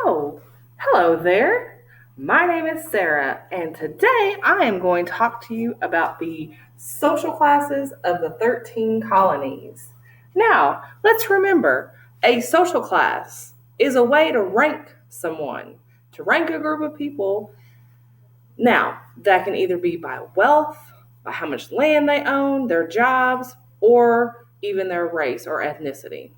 Oh, hello there. My name is Sarah, and today I am going to talk to you about the social classes of the 13 colonies. Now, let's remember a social class is a way to rank someone, to rank a group of people. Now, that can either be by wealth, by how much land they own, their jobs, or even their race or ethnicity.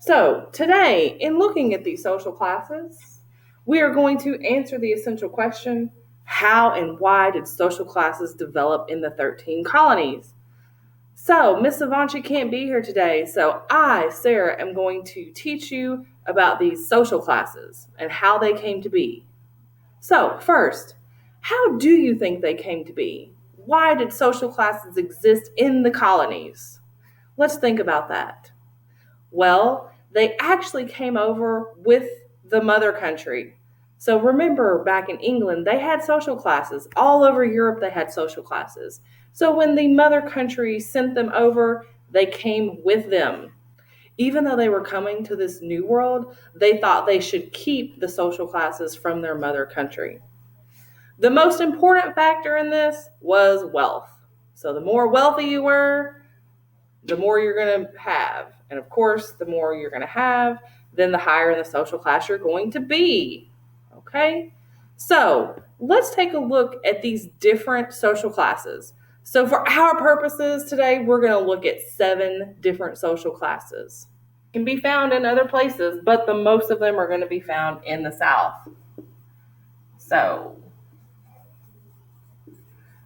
So, today, in looking at these social classes, we are going to answer the essential question: how and why did social classes develop in the 13 colonies? So, Miss Savanchi can't be here today, so I, Sarah, am going to teach you about these social classes and how they came to be. So, first, how do you think they came to be? Why did social classes exist in the colonies? Let's think about that. Well, they actually came over with the mother country. So remember, back in England, they had social classes. All over Europe, they had social classes. So when the mother country sent them over, they came with them. Even though they were coming to this new world, they thought they should keep the social classes from their mother country. The most important factor in this was wealth. So the more wealthy you were, the more you're going to have. And of course, the more you're going to have, then the higher in the social class you're going to be. Okay? So let's take a look at these different social classes. So for our purposes today, we're going to look at 7 different social classes. Can be found in other places, but the most of them are going to be found in the South. So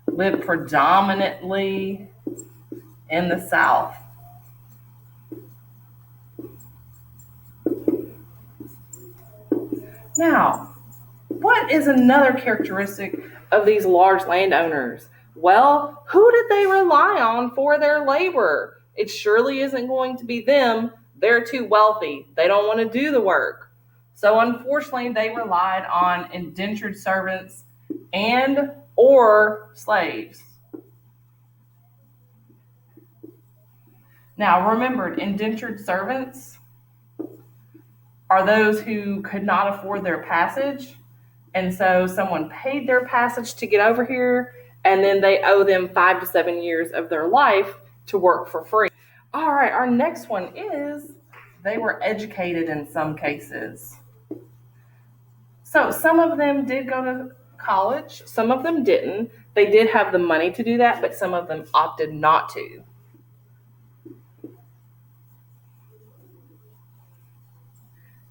live predominantly in the South. Now, what is another characteristic of these large landowners? Well, who did they rely on for their labor? It surely isn't going to be them. They're too wealthy. They don't want to do the work. So unfortunately, they relied on indentured servants and or slaves. Now, remember, indentured servants are those who could not afford their passage. And so someone paid their passage to get over here, and then they owe them 5 to 7 years of their life to work for free. All right, our next one is they were educated in some cases. So some of them did go to college, some of them didn't. They did have the money to do that, but some of them opted not to.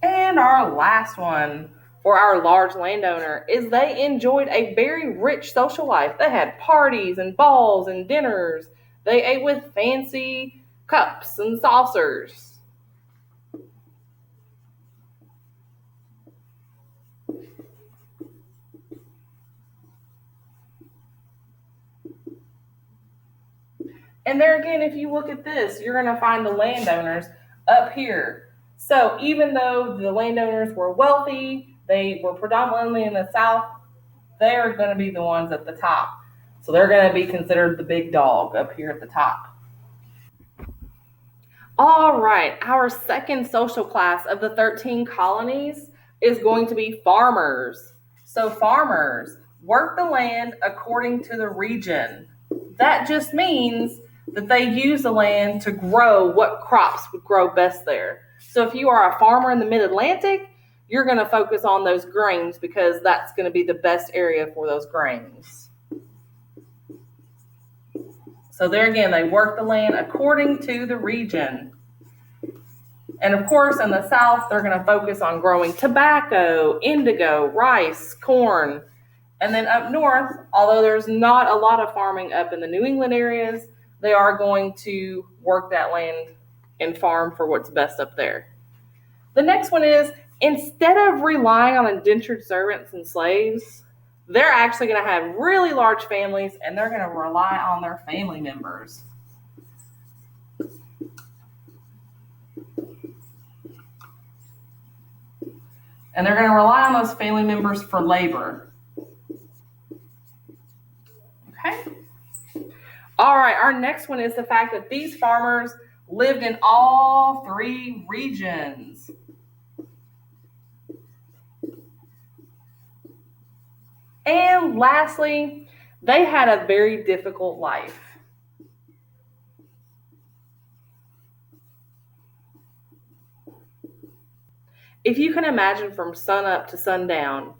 And our last one for our large landowner is they enjoyed a very rich social life. They had parties and balls and dinners. They ate with fancy cups and saucers. And there again, if you look at this, you're going to find the landowners up here. So even though the landowners were wealthy, they were predominantly in the South, they're going to be the ones at the top. So they're going to be considered the big dog up here at the top. All right, our second social class of the 13 colonies is going to be farmers. So farmers work the land according to the region. That just means that they use the land to grow what crops would grow best there. So if you are a farmer in the mid-Atlantic, you're going to focus on those grains because that's going to be the best area for those grains. So there again, they work the land according to the region. And of course, in the South, they're going to focus on growing tobacco, indigo, rice, corn. And then up north, although there's not a lot of farming up in the New England areas, they are going to work that land and farm for what's best up there. The next one is, instead of relying on indentured servants and slaves, they're actually going to have really large families, and they're going to rely on their family members. And they're going to rely on those family members for labor. Okay? All right, our next one is the fact that these farmers lived in all 3 regions. And lastly, they had a very difficult life. If you can imagine from sun up to sundown,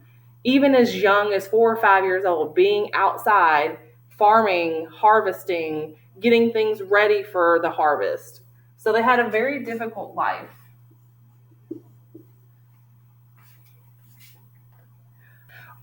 even as young as 4 or 5 years old, being outside, farming, harvesting, getting things ready for the harvest. So they had a very difficult life.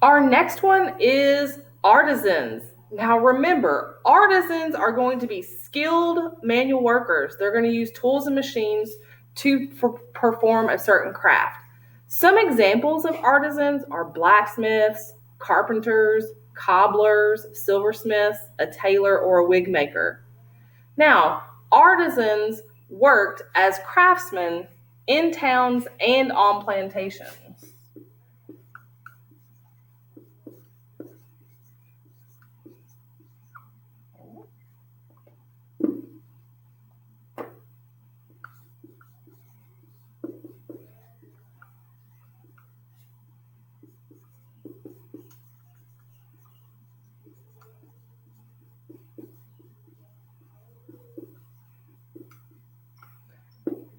Our next one is artisans. Now remember, artisans are going to be skilled manual workers. They're going to use tools and machines to perform a certain craft. Some examples of artisans are blacksmiths, carpenters, cobblers, silversmiths, a tailor, or a wig maker. Now, artisans worked as craftsmen in towns and on plantations.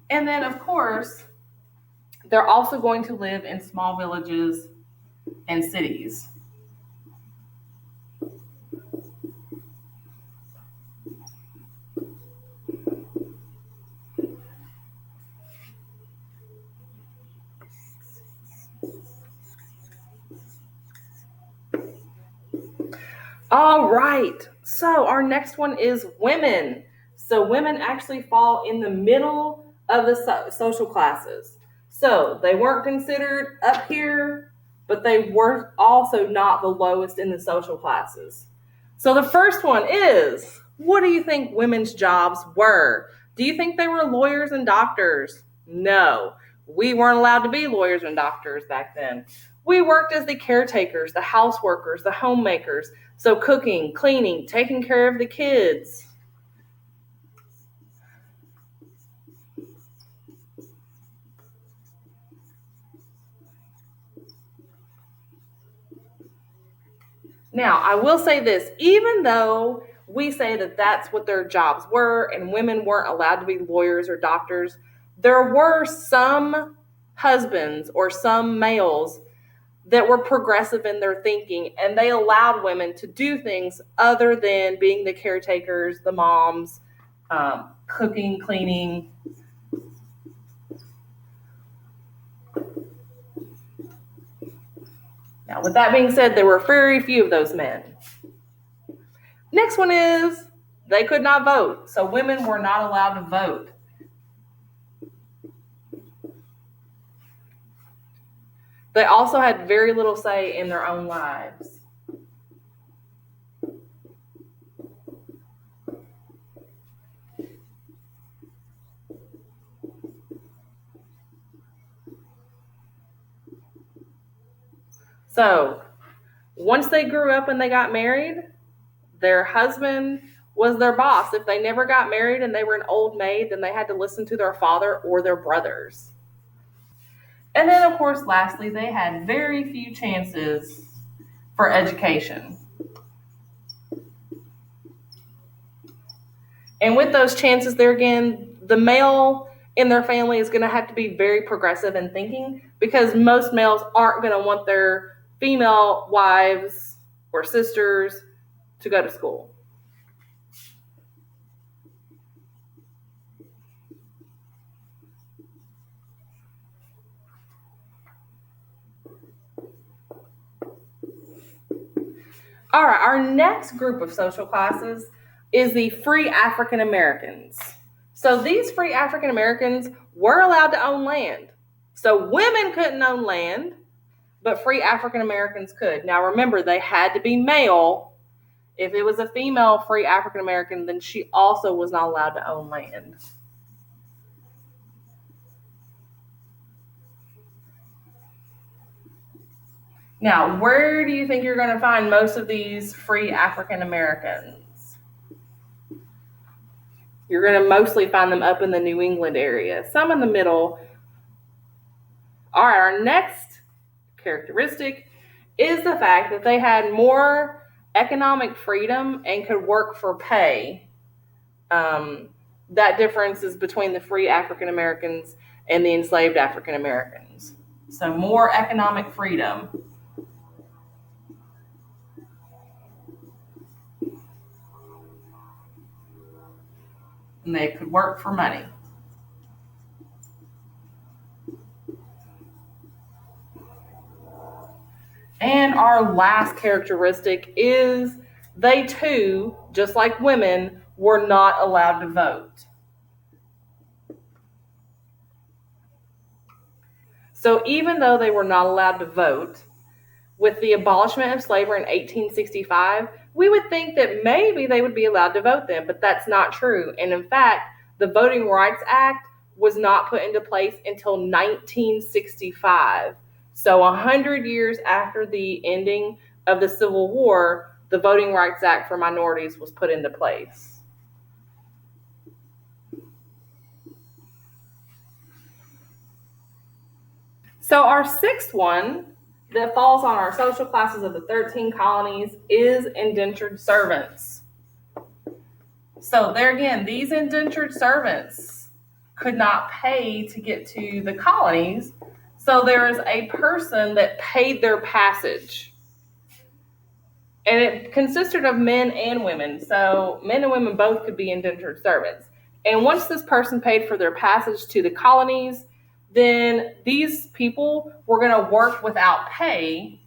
And then, of course, they're also going to live in small villages and cities. All right. So our next one is women. So women actually fall in the middle of the social classes. So they weren't considered up here, but they were also not the lowest in the social classes. So the first one is, what do you think women's jobs were? Do you think they were lawyers and doctors? No. We weren't allowed to be lawyers and doctors back then. We worked as the caretakers, the houseworkers, the homemakers. So cooking, cleaning, taking care of the kids. Now, I will say this, even though we say that that's what their jobs were and women weren't allowed to be lawyers or doctors, there were some husbands or some males that were progressive in their thinking, and they allowed women to do things other than being the caretakers, the moms, cooking, cleaning. Now, with that being said, there were very few of those men. Next one is they could not vote, so women were not allowed to vote. They also had very little say in their own lives. So, once they grew up and they got married, their husband was their boss. If they never got married and they were an old maid, then they had to listen to their father or their brothers. And then, of course, lastly, they had very few chances for education. And with those chances there again, the male in their family is going to have to be very progressive in thinking, because most males aren't going to want their female wives or sisters to go to school. All right, our next group of social classes is the free African Americans. So these free African Americans were allowed to own land. So women couldn't own land, but free African Americans could. Now remember, they had to be male. If it was a female free African American, then she also was not allowed to own land. Now, where do you think you're going to find most of these free African Americans? You're going to mostly find them up in the New England area, some in the middle. All right, our next characteristic is the fact that they had more economic freedom and could work for pay. That difference is between the free African Americans and the enslaved African Americans. So more economic freedom. And they could work for money. And our last characteristic is they too, just like women, were not allowed to vote. So even though they were not allowed to vote, with the abolishment of slavery in 1865, we would think that maybe they would be allowed to vote then, but that's not true. And in fact, the Voting Rights Act was not put into place until 1965. So 100 years after the ending of the Civil War, the Voting Rights Act for minorities was put into place. So our sixth one that falls on our social classes of the 13 colonies is indentured servants. So there again, these indentured servants could not pay to get to the colonies. So there is a person that paid their passage. And it consisted of men and women. So men and women both could be indentured servants. And once this person paid for their passage to the colonies, then these people were going to work without pay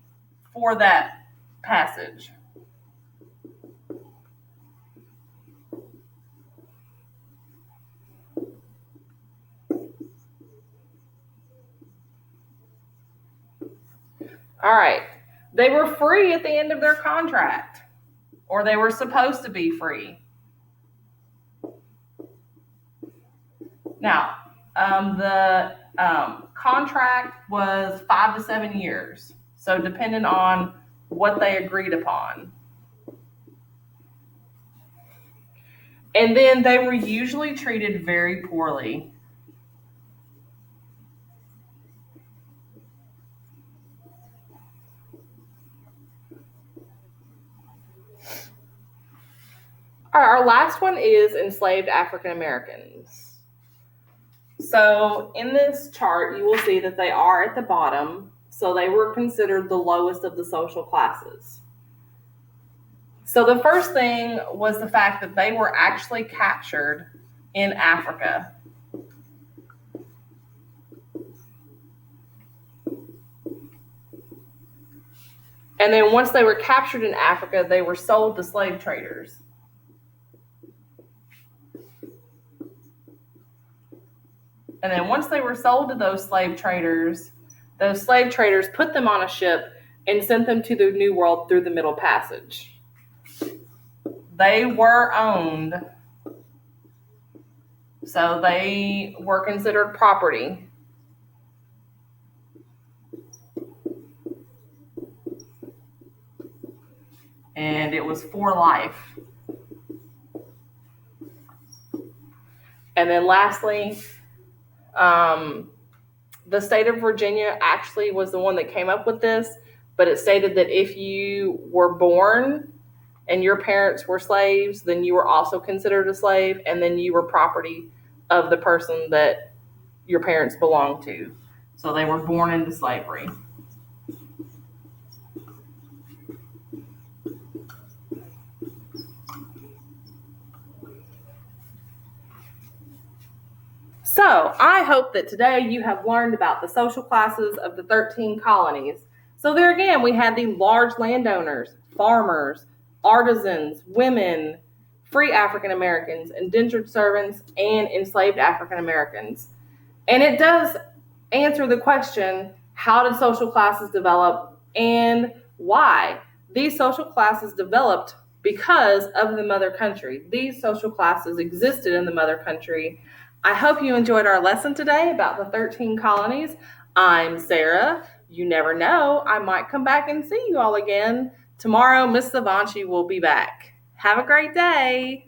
for that passage. All right. They were free at the end of their contract, or they were supposed to be free. Now, the contract was 5 to 7 years, so depending on what they agreed upon. And then they were usually treated very poorly. All right, our last one is enslaved African Americans. So in this chart, you will see that they are at the bottom. So they were considered the lowest of the social classes. So the first thing was the fact that they were actually captured in Africa. And then once they were captured in Africa, they were sold to slave traders. And then once they were sold to those slave traders put them on a ship and sent them to the New World through the Middle Passage. They were owned, so they were considered property. And it was for life. And then lastly, the state of Virginia actually was the one that came up with this, but it stated that if you were born and your parents were slaves, then you were also considered a slave, and then you were property of the person that your parents belonged to. So they were born into slavery. So I hope that today you have learned about the social classes of the 13 colonies. So there again, we had the large landowners, farmers, artisans, women, free African Americans, indentured servants, and enslaved African Americans. And it does answer the question, how did social classes develop and why? These social classes developed because of the mother country. These social classes existed in the mother country. I hope you enjoyed our lesson today about the 13 colonies. I'm Sarah. You never know, I might come back and see you all again. Tomorrow, Miss Savanchi will be back. Have a great day.